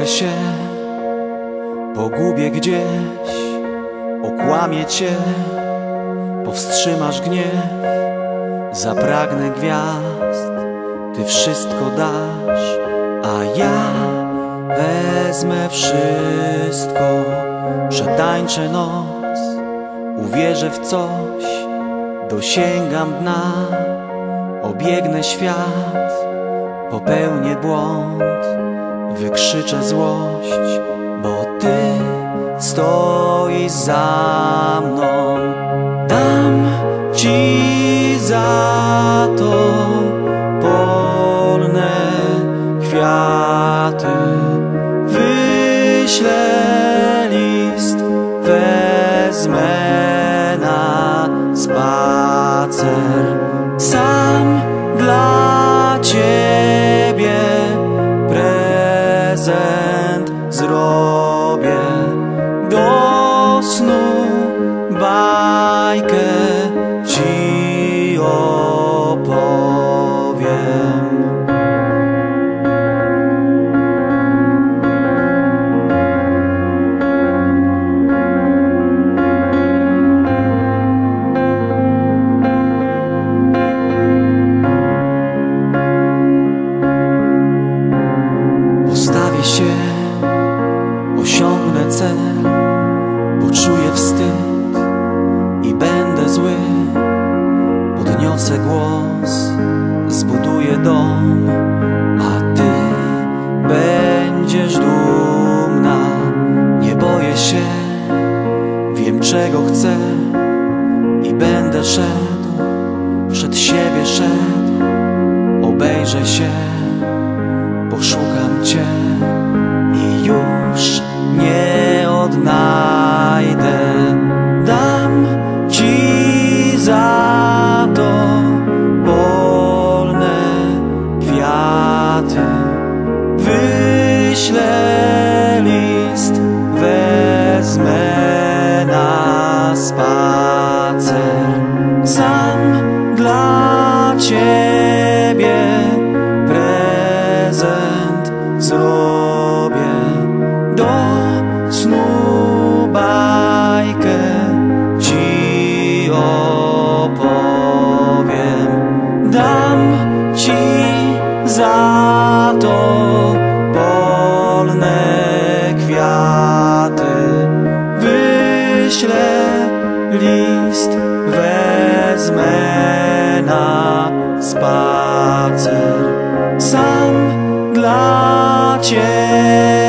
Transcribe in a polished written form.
że się pogubię gdzieś, okłamię cię, powstrzymasz gniew, zapragnę gwiazd, ty wszystko dasz, a ja wezmę wszystko, przetańczę noc, uwierzę w coś, dosięgam dna, obiegnę świat, popełnię błąd, wykrzyczę złość, bo ty stoisz za mną. Dam ci za to polne kwiaty, wyślę list, wezmę na spacer. Sam dla ciebie prezent zrobię, do snu bajkę ci opowiem. Postawię się, osiągnę cel, poczuję wstyd i będę zły. Podniosę głos, zbuduję dom, a ty będziesz dumna. Nie boję się, wiem czego chcę i będę szedł, przed siebie szedł. Obejrzę się, poszukam cię i już nie odnajdę. Dam ci za to polne kwiaty, wyślę list, wezmę na spacer. Sam dla ciebie prezent zrobię, do snu bajkę ci opowiem. Dam ci za to polne kwiaty, wyślę list, wezmę na spacer. Sam dla ciebie